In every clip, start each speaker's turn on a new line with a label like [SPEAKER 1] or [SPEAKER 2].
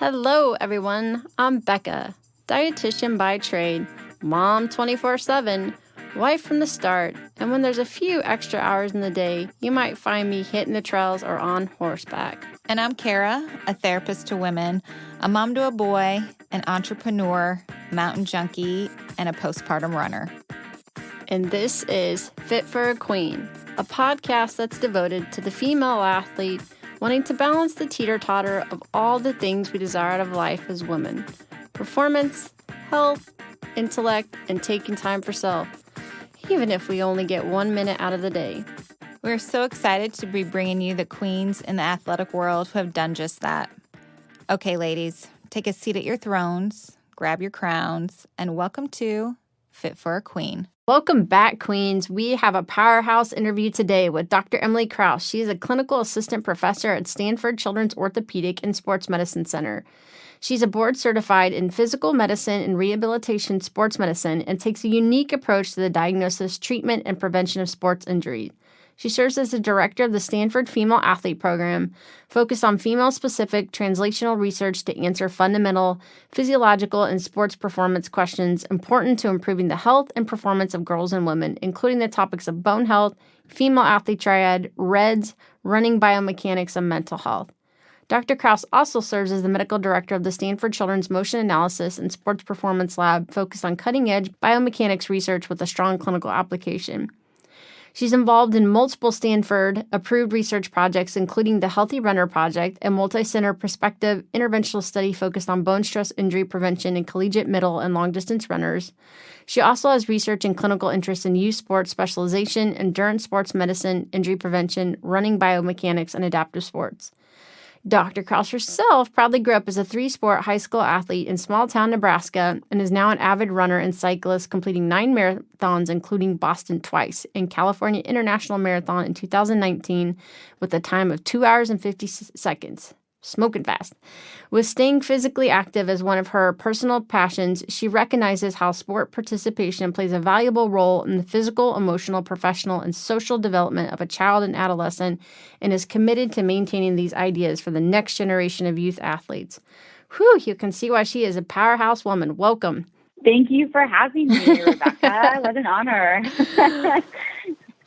[SPEAKER 1] Hello, everyone. I'm Becca, dietitian by trade, mom 24/7, wife from the start, and when there's a few extra hours in the day, you might find me hitting the trails or on horseback.
[SPEAKER 2] And I'm Kara, a therapist to women, a mom to a boy, an entrepreneur, mountain junkie, and a postpartum runner.
[SPEAKER 1] And this is Fit for a Queen, a podcast that's devoted to the female athlete wanting to balance the teeter-totter of all the things we desire out of life as women: performance, health, intellect, and taking time for self, even if we only get 1 minute out of the day.
[SPEAKER 2] We're so excited to be bringing you the queens in the athletic world who have done just that. Okay, ladies, take a seat at your thrones, grab your crowns, and welcome to Fit for a Queen.
[SPEAKER 1] Welcome back, Queens. We have a powerhouse interview today with Dr. Emily Kraus. She is a clinical assistant professor at Stanford Children's Orthopedic and Sports Medicine Center. She's a board certified in Physical Medicine and Rehabilitation Sports Medicine and takes a unique approach to the diagnosis, treatment, and prevention of sports injury. She serves as the director of the Stanford Female Athlete Program, focused on female-specific translational research to answer fundamental physiological and sports performance questions important to improving the health and performance of girls and women, including the topics of bone health, female athlete triad, REDS, running biomechanics, and mental health. Dr. Kraus also serves as the medical director of the Stanford Children's Motion Analysis and Sports Performance Lab, focused on cutting-edge biomechanics research with a strong clinical application. She's involved in multiple Stanford-approved research projects, including the Healthy Runner Project, a multi-center prospective interventional study focused on bone stress injury prevention in collegiate, middle, and long-distance runners. She also has research and clinical interest in youth sports specialization, endurance sports medicine, injury prevention, running biomechanics, and adaptive sports. Dr. Kraus herself proudly grew up as a three-sport high school athlete in small-town Nebraska and is now an avid runner and cyclist, completing 9 marathons, including Boston twice, and California International Marathon in 2019 with a time of 2 hours and 50 seconds. Smoking fast. With staying physically active as one of her personal passions, she recognizes how sport participation plays a valuable role in the physical, emotional, professional, and social development of a child and adolescent, and is committed to maintaining these ideas for the next generation of youth athletes. Whew, you can see why she is a powerhouse woman. Welcome.
[SPEAKER 3] Thank you for having me, Rebecca. What an honor.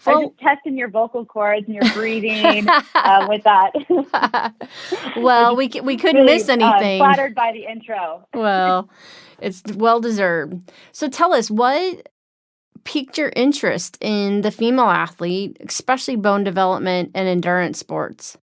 [SPEAKER 3] I'm just testing your vocal cords and your breathing with that.
[SPEAKER 1] Well, we couldn't
[SPEAKER 3] really,
[SPEAKER 1] miss anything.
[SPEAKER 3] Flattered by the intro.
[SPEAKER 1] Well, it's well-deserved. So tell us, what piqued your interest in the female athlete, especially bone development and endurance sports?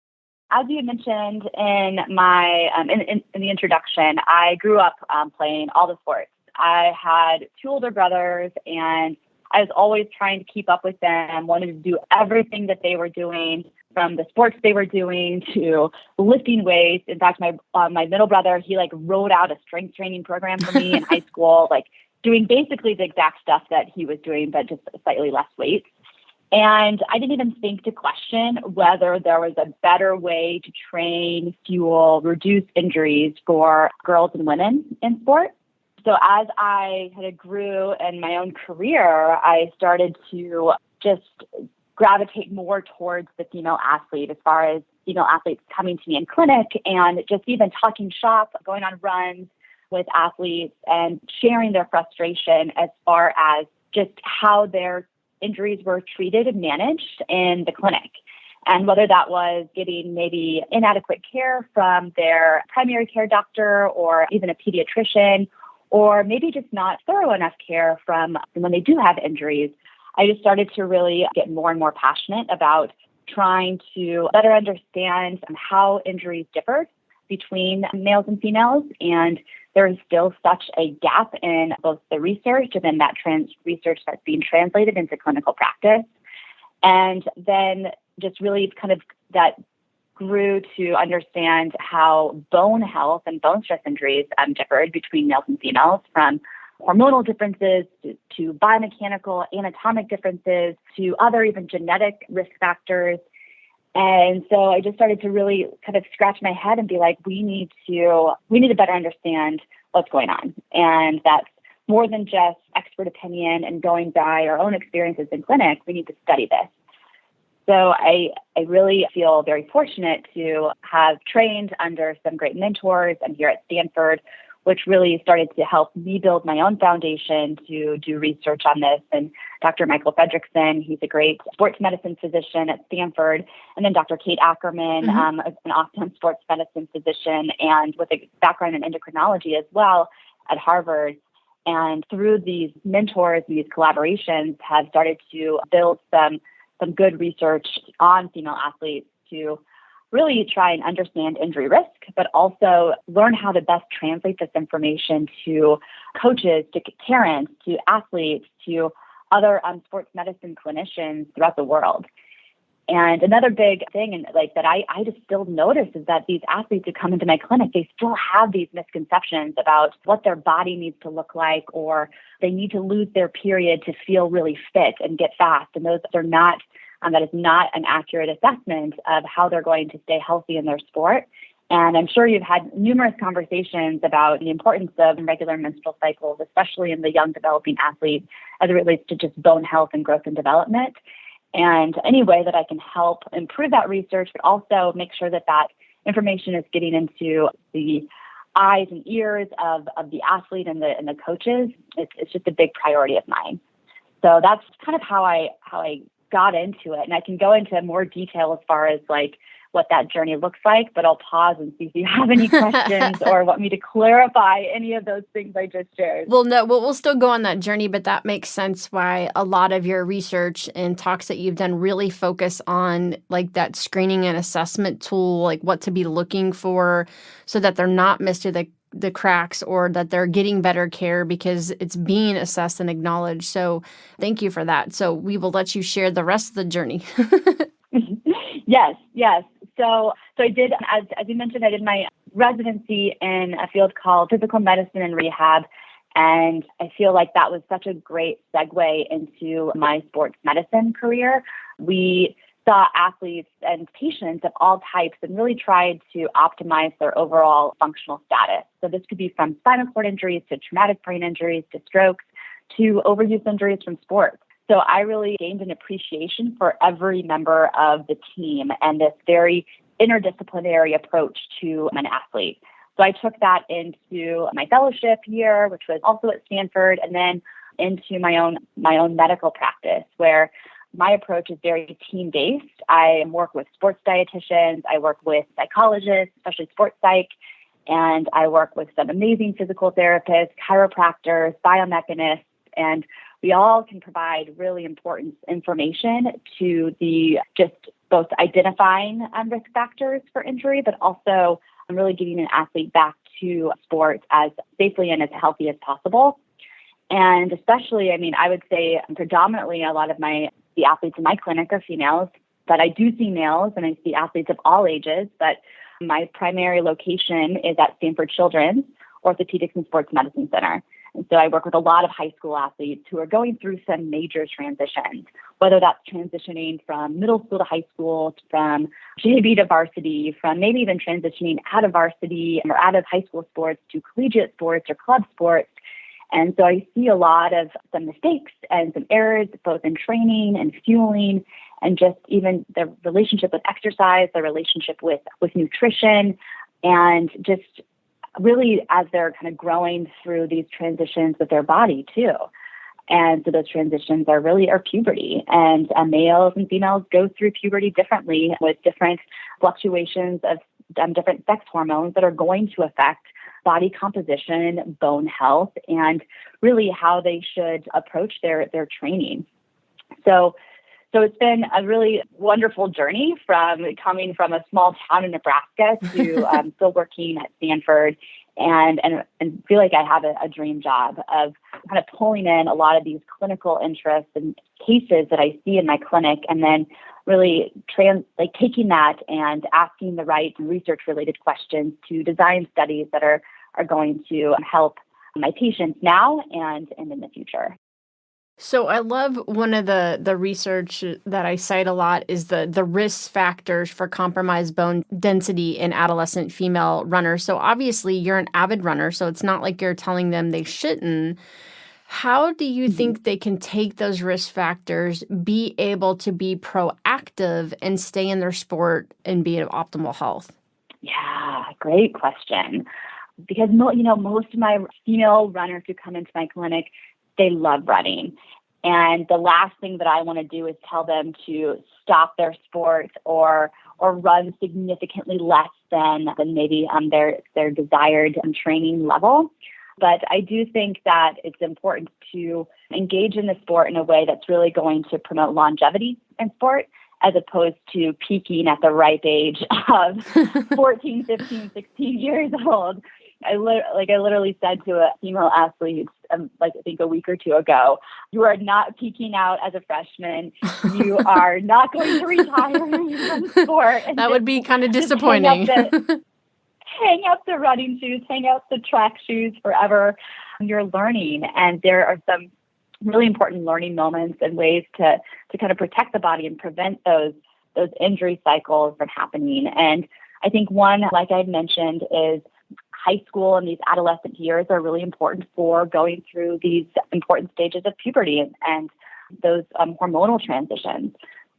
[SPEAKER 3] As you mentioned in my in the introduction, I grew up playing all the sports. I had 2 older brothers, and I was always trying to keep up with them, wanted to do everything that they were doing, from the sports they were doing to lifting weights. In fact, my middle brother, he wrote out a strength training program for me in high school, doing basically the exact stuff that he was doing, but just slightly less weight. And I didn't even think to question whether there was a better way to train, fuel, reduce injuries for girls and women in sport. So as I kind of grew in my own career, I started to just gravitate more towards the female athlete, as far as female athletes coming to me in clinic and just even talking shop, going on runs with athletes and sharing their frustration as far as just how their injuries were treated and managed in the clinic. And whether that was getting maybe inadequate care from their primary care doctor or even a pediatrician, or maybe just not thorough enough care from when they do have injuries, I just started to really get more and more passionate about trying to better understand how injuries differed between males and females. And there is still such a gap in both the research and then that research that's being translated into clinical practice. And then just really kind of that grew to understand how bone health and bone stress injuries differed between males and females, from hormonal differences to biomechanical, anatomic differences, to other even genetic risk factors. And so I just started to really kind of scratch my head and be like, we need to better understand what's going on. And that's more than just expert opinion and going by our own experiences in clinic. We need to study this. So I really feel very fortunate to have trained under some great mentors and here at Stanford, which really started to help me build my own foundation to do research on this. And Dr. Michael Fredrickson, he's a great sports medicine physician at Stanford. And then Dr. Kate Ackerman, an awesome sports medicine physician and with a background in endocrinology as well at Harvard. And through these mentors, these collaborations have started to build some good research on female athletes to really try and understand injury risk, but also learn how to best translate this information to coaches, to parents, to athletes, to other sports medicine clinicians throughout the world. And another big thing and like that I just still notice is that these athletes who come into my clinic, they still have these misconceptions about what their body needs to look like, or they need to lose their period to feel really fit and get fast. And those are not, that is not an accurate assessment of how they're going to stay healthy in their sport. And I'm sure you've had numerous conversations about the importance of regular menstrual cycles, especially in the young developing athlete as it relates to just bone health and growth and development. And any way that I can help improve that research, but also make sure that that information is getting into the eyes and ears of the athlete and the coaches, it's just a big priority of mine. So that's kind of how I got into it. And I can go into more detail as far as like what that journey looks like, but I'll pause and see if you have any questions or want me to clarify any of those things I just shared.
[SPEAKER 1] Well, no, we'll still go on that journey, but that makes sense why a lot of your research and talks that you've done really focus on like that screening and assessment tool, like what to be looking for so that they're not missed through the cracks or that they're getting better care because it's being assessed and acknowledged. So thank you for that. So we will let you share the rest of the journey.
[SPEAKER 3] Yes. So I did, as you mentioned, I did my residency in a field called Physical Medicine and Rehab. And I feel like that was such a great segue into my sports medicine career. We saw athletes and patients of all types and really tried to optimize their overall functional status. So this could be from spinal cord injuries to traumatic brain injuries to strokes to overuse injuries from sports. So I really gained an appreciation for every member of the team and this very interdisciplinary approach to an athlete. So I took that into my fellowship year, which was also at Stanford, and then into my own medical practice, where my approach is very team-based. I work with sports dietitians, I work with psychologists, especially sports psych, and I work with some amazing physical therapists, chiropractors, biomechanics, and we all can provide really important information to the just both identifying risk factors for injury, but also really getting an athlete back to sports as safely and as healthy as possible. And especially, I would say predominantly a lot of the athletes in my clinic are females, but I do see males and I see athletes of all ages, but my primary location is at Stanford Children's Orthopedic and Sports Medicine Center. And so I work with a lot of high school athletes who are going through some major transitions, whether that's transitioning from middle school to high school, from JV to varsity, from maybe even transitioning out of varsity or out of high school sports to collegiate sports or club sports. And so I see a lot of some mistakes and some errors, both in training and fueling, and just even the relationship with exercise, the relationship with nutrition, and just really as they're kind of growing through these transitions with their body too. And so those transitions are puberty, and males and females go through puberty differently with different fluctuations of different sex hormones that are going to affect body composition, bone health, and really how they should approach their training. So it's been a really wonderful journey from coming from a small town in Nebraska to still working at Stanford and feel like I have a dream job of kind of pulling in a lot of these clinical interests and cases that I see in my clinic and then really taking that and asking the right research related questions to design studies that are going to help my patients now and in the future.
[SPEAKER 1] So I love one of the research that I cite a lot is the risk factors for compromised bone density in adolescent female runners. So obviously you're an avid runner, so it's not like you're telling them they shouldn't. How do you think they can take those risk factors, be able to be proactive and stay in their sport and be in optimal health?
[SPEAKER 3] Yeah, great question. Because most of my female runners who come into my clinic, they love running. And the last thing that I want to do is tell them to stop their sport or run significantly less than maybe their desired training level. But I do think that it's important to engage in the sport in a way that's really going to promote longevity in sport, as opposed to peaking at the ripe age of 14, 15, 16 years old. I literally said to a female athlete, I think a week or two ago, you are not peaking out as a freshman. You are not going to retire from sport. And
[SPEAKER 1] that would be kind of disappointing.
[SPEAKER 3] Hang up the running shoes, hang out the track shoes forever. You're learning. And there are some really important learning moments and ways to kind of protect the body and prevent those injury cycles from happening. And I think one, like I mentioned, is high school and these adolescent years are really important for going through these important stages of puberty and those hormonal transitions.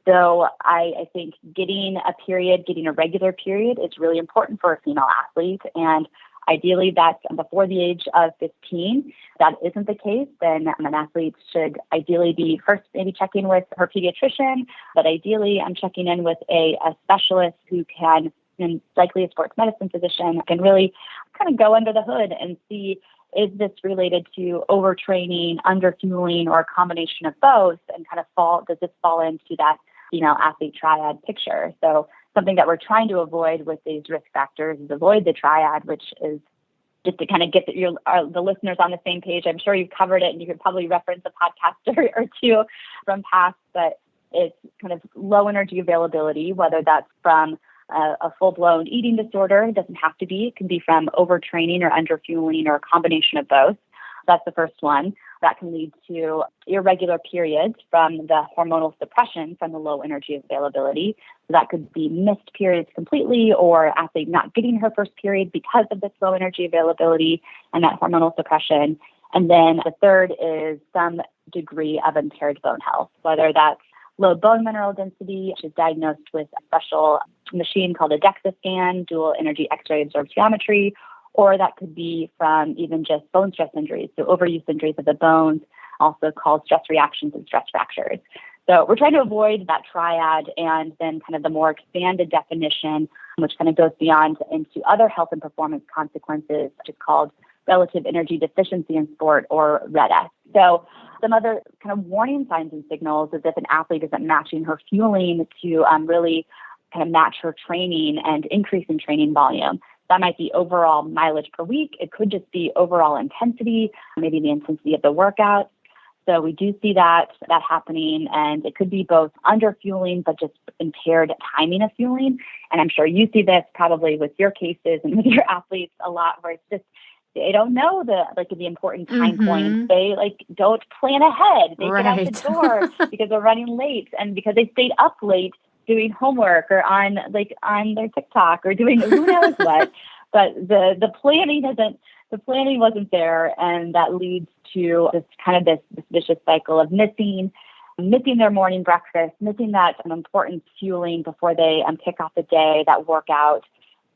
[SPEAKER 3] So I think getting a regular period is really important for a female athlete. And ideally, that's before the age of 15. If that isn't the case, then an athlete should ideally be first maybe checking with her pediatrician, but ideally I'm checking in with a specialist who can, and likely a sports medicine physician, can really kind of go under the hood and see, is this related to overtraining, underfueling, or a combination of both, and kind of does this fall into that female athlete triad picture? So something that we're trying to avoid with these risk factors is avoid the triad, which is just to kind of get the listeners on the same page. I'm sure you've covered it and you could probably reference a podcast or two from past, but it's kind of low energy availability, whether that's from a full-blown eating disorder. It doesn't have to be. It can be from overtraining or underfueling or a combination of both. That's the first one. That can lead to irregular periods from the hormonal suppression from the low energy availability. So that could be missed periods completely, or athlete not getting her first period because of this low energy availability and that hormonal suppression. And then the third is some degree of impaired bone health, whether that's low bone mineral density, which is diagnosed with a special machine called a DEXA scan, dual energy X-ray absorptiometry, or that could be from even just bone stress injuries, so overuse injuries of the bones, also called stress reactions and stress fractures. So we're trying to avoid that triad, and then kind of the more expanded definition, which kind of goes beyond into other health and performance consequences, which is called relative energy deficiency in sport, or REDS. So some other kind of warning signs and signals is if an athlete isn't matching her fueling to really kind of match her training and increase in training volume. That might be overall mileage per week. It could just be overall intensity, maybe the intensity of the workout. So we do see that happening, and it could be both under fueling, but just impaired timing of fueling. And I'm sure you see this probably with your cases and with your athletes a lot, where it's just, they don't know the important time points. They don't plan ahead. They get out the door because they're running late, and because they stayed up late doing homework or on their TikTok or doing who knows what. But the planning wasn't there, and that leads to this vicious cycle of missing their morning breakfast, missing that important fueling before they kick off the day, that workout,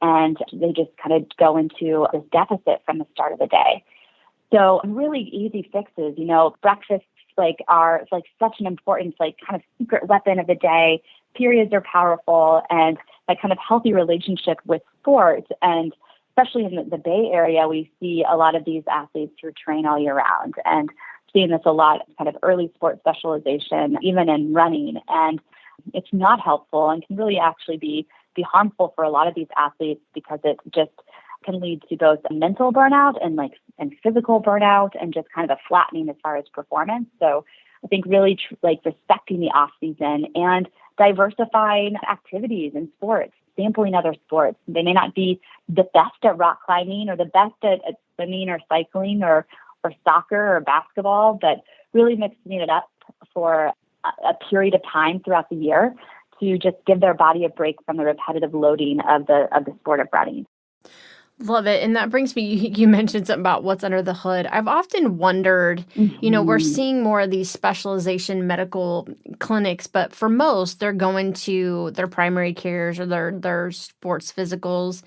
[SPEAKER 3] and they just kind of go into this deficit from the start of the day. So really easy fixes, breakfasts are such an important kind of secret weapon of the day. Periods are powerful, and that kind of healthy relationship with sports, and especially in the Bay Area, we see a lot of these athletes who train all year round, and seeing this a lot, kind of early sport specialization, even in running, and it's not helpful and can really actually be harmful for a lot of these athletes, because it just can lead to both mental burnout and physical burnout, and just kind of a flattening as far as performance. So I think really respecting the off season and diversifying activities in sports, sampling other sports. They may not be the best at rock climbing or the best at swimming or cycling or soccer or basketball, but really mixing it up for a period of time throughout the year to just give their body a break from the repetitive loading of the sport of running.
[SPEAKER 1] Love it. And that brings me, you mentioned something about what's under the hood. I've often wondered, we're
[SPEAKER 3] Mhm.
[SPEAKER 1] seeing more of these specialization medical clinics, but for most, they're going to their primary cares or their sports physicals.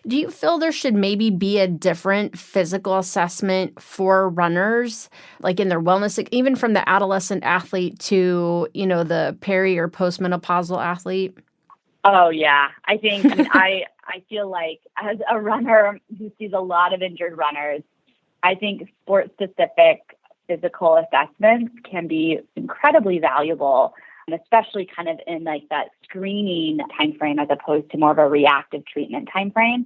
[SPEAKER 1] Do you feel there should maybe be a different physical assessment for runners, like in their wellness, like even from the adolescent athlete to, the peri or postmenopausal athlete?
[SPEAKER 3] Oh yeah. I feel like as a runner who sees a lot of injured runners, I think sport specific physical assessments can be incredibly valuable, and especially kind of in like that screening timeframe as opposed to more of a reactive treatment timeframe.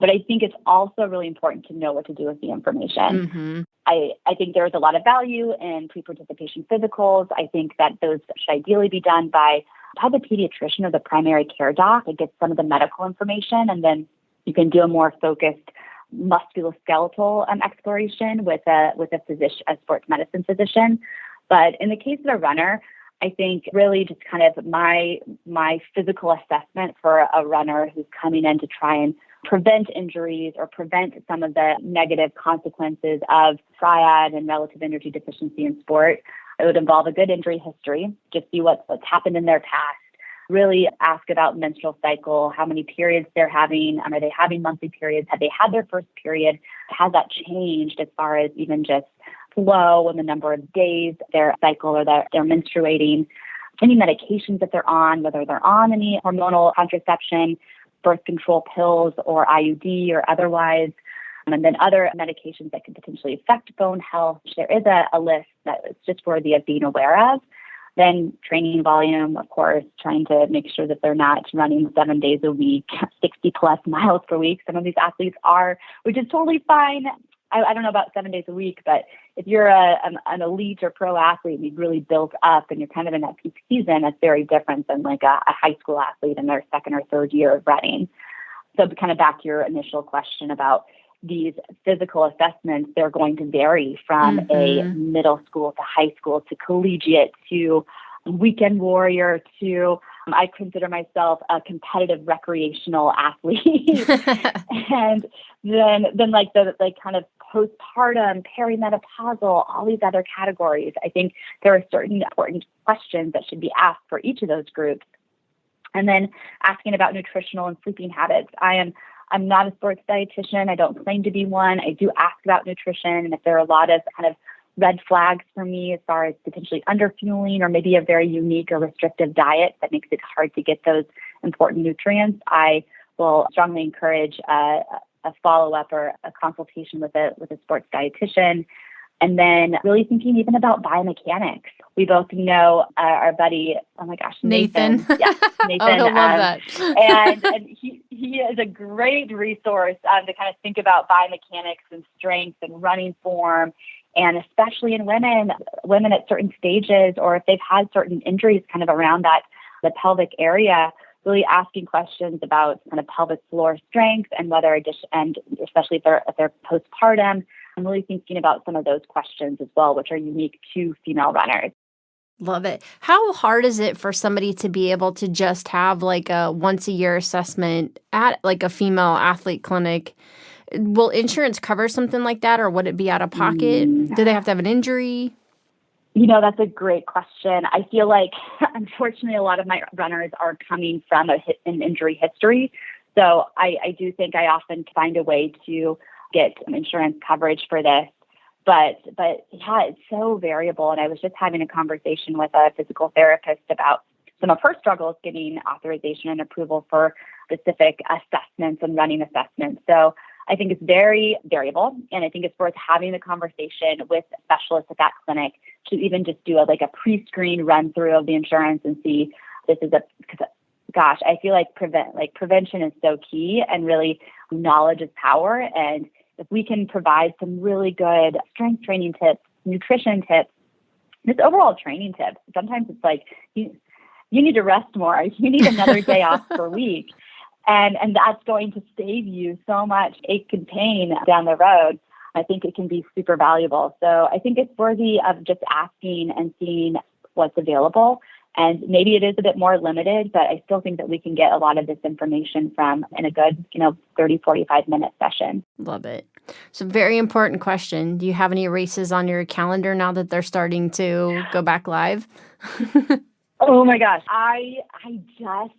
[SPEAKER 3] But I think it's also really important to know what to do with the information.
[SPEAKER 1] Mm-hmm.
[SPEAKER 3] I think there's a lot of value in pre-participation physicals. I think that those should ideally be done by the pediatrician or the primary care doc and get some of the medical information, and then you can do a more focused musculoskeletal exploration with a physician, a sports medicine physician. But in the case of a runner, I think really just kind of my physical assessment for a runner who's coming in to try and prevent injuries or prevent some of the negative consequences of triad and relative energy deficiency in sport. It would involve a good injury history, just see what's happened in their past. Really ask about menstrual cycle, how many periods they're having. Are they having monthly periods? Have they had their first period? Has that changed as far as even just flow and the number of days their cycle or that they're menstruating? Any medications that they're on, whether they're on any hormonal contraception, birth control pills or IUD or otherwise, and then other medications that can potentially affect bone health. There is a list that is just worthy of being aware of. Then training volume, of course, trying to make sure that they're not running 7 days a week, 60 plus miles per week. Some of these athletes are, which is totally fine. I don't know about 7 days a week, but if you're an elite or pro athlete and you've really built up and you're kind of in that peak season, that's very different than like a high school athlete in their second or third year of running. So kind of back to your initial question about these physical assessments, they're going to vary from a middle school to high school to collegiate to weekend warrior to I consider myself a competitive recreational athlete. And then like the kind of postpartum, perimenopausal, all these other categories. I think there are certain important questions that should be asked for each of those groups. And then asking about nutritional and sleeping habits. I'm not a sports dietitian. I don't claim to be one. I do ask about nutrition, and if there are a lot of kind of red flags for me as far as potentially underfueling or maybe a very unique or restrictive diet that makes it hard to get those important nutrients, I will strongly encourage a follow-up or a consultation with a sports dietitian. And then really thinking even about biomechanics. We both know our buddy, oh my gosh, Nathan. Yeah, Nathan.
[SPEAKER 1] Oh, he'll love that.
[SPEAKER 3] and he is a great resource to kind of think about biomechanics and strength and running form. And especially in women at certain stages, or if they've had certain injuries kind of around the pelvic area, really asking questions about kind of pelvic floor strength and whether and especially if they're postpartum. I'm really thinking about some of those questions as well, which are unique to female runners.
[SPEAKER 1] Love it. How hard is it for somebody to be able to just have like a once a year assessment at like a female athlete clinic? Will insurance cover something like that, or would it be out of pocket? Do they have to have an injury?
[SPEAKER 3] That's a great question. I feel like, unfortunately, a lot of my runners are coming from an injury history. So I do think I often find a way to get insurance coverage for this. But yeah, it's so variable. And I was just having a conversation with a physical therapist about some of her struggles getting authorization and approval for specific assessments and running assessments. So I think it's very variable. And I think it's worth having the conversation with specialists at that clinic to even just do a pre-screen run through of the insurance and see gosh, I feel like prevention is so key, and really knowledge is power. And if we can provide some really good strength training tips, nutrition tips, just overall training tips, sometimes it's like you need to rest more. You need another day off per week. And that's going to save you so much ache and pain down the road. I think it can be super valuable. So I think it's worthy of just asking and seeing what's available. And maybe it is a bit more limited, but I still think that we can get a lot of this information from in a good, 30, 45-minute session.
[SPEAKER 1] Love it. So very important question. Do you have any races on your calendar now that they're starting to go back live?
[SPEAKER 3] Oh my gosh. I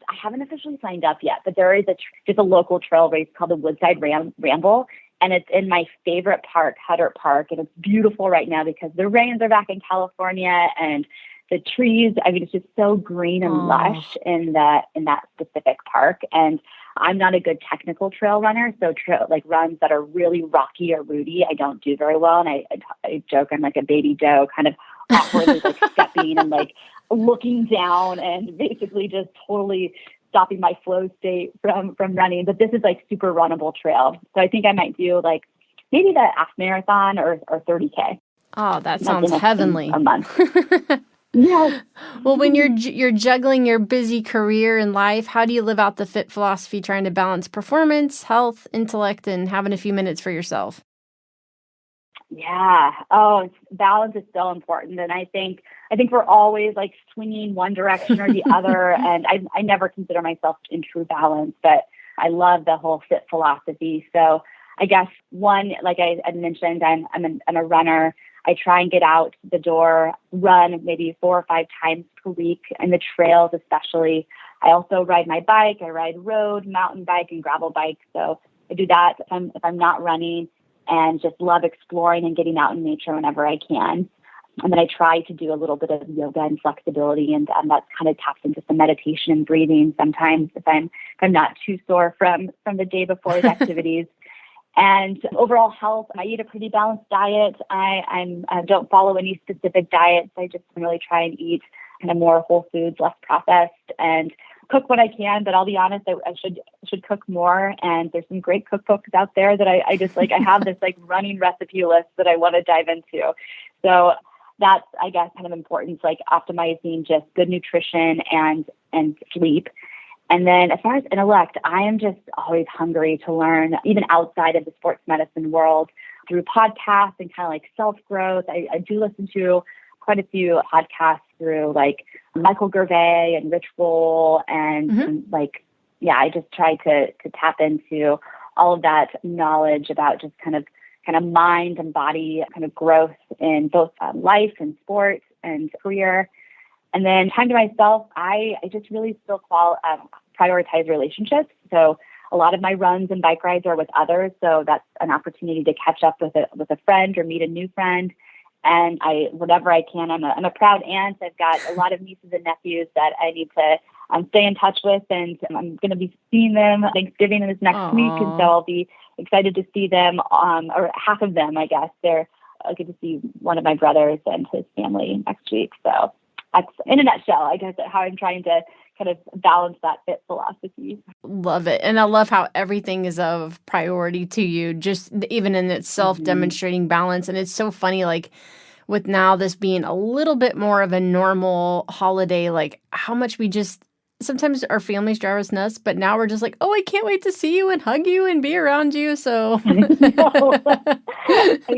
[SPEAKER 3] haven't officially signed up yet, but there is just a local trail race called the Woodside Ramble. And it's in my favorite park, Huddart Park. And it's beautiful right now because the rains are back in California and the trees. I mean, it's just so green and lush in that specific park. And I'm not a good technical trail runner. So runs that are really rocky or rooty, I don't do very well. And I joke I'm like a baby Joe, kind of awkwardly stepping and looking down and basically just totally stopping my flow state from running. But this is super runnable trail. So I think I might do maybe the half marathon or 30K.
[SPEAKER 1] Oh, that sounds heavenly.
[SPEAKER 3] A month. Yeah.
[SPEAKER 1] Well, when you're juggling your busy career and life, how do you live out the fit philosophy, trying to balance performance, health, intellect, and having a few minutes for yourself?
[SPEAKER 3] Yeah. Oh, balance is so important. And I think we're always swinging one direction or the other. And I never consider myself in true balance, but I love the whole fit philosophy. So I guess one, like I mentioned, I'm a runner. I try and get out the door, run maybe 4 or 5 times per week, and the trails especially. I also ride my bike. I ride road, mountain bike, and gravel bike. So I do that if I'm not running, and just love exploring and getting out in nature whenever I can. And then I try to do a little bit of yoga and flexibility, and that's kind of taps into some meditation and breathing sometimes if I'm not too sore from the day before's activities. And overall health, I eat a pretty balanced diet. I don't follow any specific diets. I just really try and eat kind of more whole foods, less processed, and cook when I can. But I'll be honest, I should cook more. And there's some great cookbooks out there that I just I have this running recipe list that I want to dive into. So that's, I guess, kind of important, optimizing just good nutrition and sleep. And then as far as intellect, I am just always hungry to learn, even outside of the sports medicine world, through podcasts and kind of self-growth. I do listen to quite a few podcasts through Michael Gervais and Rich Roll. And I just try to tap into all of that knowledge about just kind of mind and body kind of growth in both life and sports and career. And then time to myself, I just really still prioritize relationships. So a lot of my runs and bike rides are with others. So that's an opportunity to catch up with a friend or meet a new friend. And whenever I can, I'm a proud aunt. I've got a lot of nieces and nephews that I need to stay in touch with, and I'm going to be seeing them Thanksgiving this next week. And so I'll be excited to see them, or half of them, I guess. I'll get to see one of my brothers and his family next week. So that's, in a nutshell, I guess, how I'm trying to kind of balance that fit philosophy.
[SPEAKER 1] Love it. And I love how everything is of priority to you, just even in itself demonstrating balance. And it's so funny, with now this being a little bit more of a normal holiday, how much we just, sometimes our families drive us nuts, but now we're just oh, I can't wait to see you and hug you and be around you. So
[SPEAKER 3] I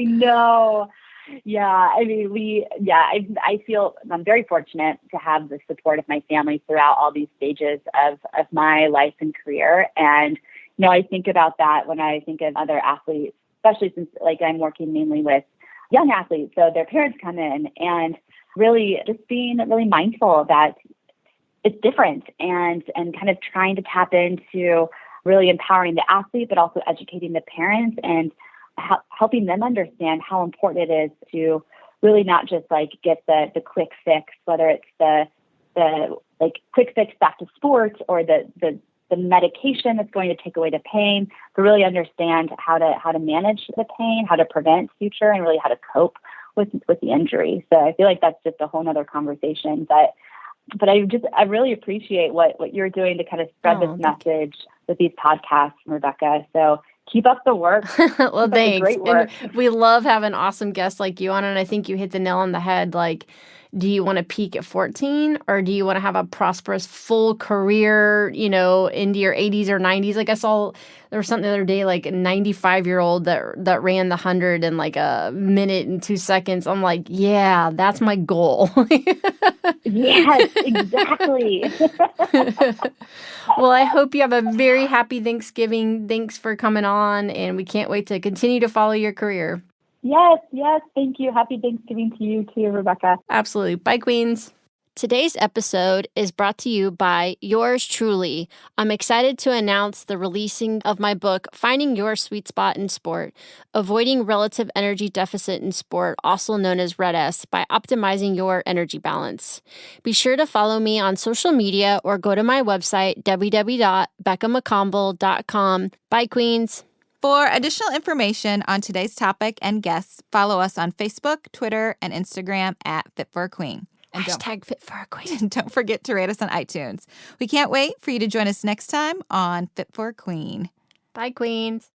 [SPEAKER 3] know. Yeah, I mean, I feel I'm very fortunate to have the support of my family throughout all these stages of my life and career. And, I think about that when I think of other athletes, especially since I'm working mainly with young athletes. So their parents come in, and really just being really mindful that it's different and kind of trying to tap into really empowering the athlete, but also educating the parents and helping them understand how important it is to really not just get the quick fix, whether it's the quick fix back to sports or the medication that's going to take away the pain, but really understand how to manage the pain, how to prevent future, and really how to cope with the injury. So I feel that's just a whole nother conversation. But I really appreciate what you're doing to kind of spread this message with these podcasts, Rebecca. So keep up the work.
[SPEAKER 1] Well, thanks.
[SPEAKER 3] Great work.
[SPEAKER 1] And we love having awesome guests like you on, and I think you hit the nail on the head. Do you want to peak at 14, or do you want to have a prosperous full career, into your 80s or 90s? Like I saw there was something the other day, like a 95-year-old that ran the 100 in like a minute and 2 seconds. I'm like, yeah, that's my goal.
[SPEAKER 3] Yes, exactly.
[SPEAKER 1] Well, I hope you have a very happy Thanksgiving. Thanks for coming on, and we can't wait to continue to follow your career.
[SPEAKER 3] Yes. Thank you. Happy Thanksgiving to you too, Rebecca.
[SPEAKER 1] Absolutely. Bye, Queens. Today's episode is brought to you by yours truly. I'm excited to announce the releasing of my book, Finding Your Sweet Spot in Sport, Avoiding Relative Energy Deficit in Sport, also known as RED-S, by optimizing your energy balance. Be sure to follow me on social media or go to my website, www.beccamccombel.com. Bye, Queens.
[SPEAKER 2] For additional information on today's topic and guests, follow us on Facebook, Twitter, and Instagram at Fit for a Queen. And
[SPEAKER 1] Hashtag Fit for a Queen.
[SPEAKER 2] don't forget to rate us on iTunes. We can't wait for you to join us next time on Fit for a Queen.
[SPEAKER 1] Bye, Queens.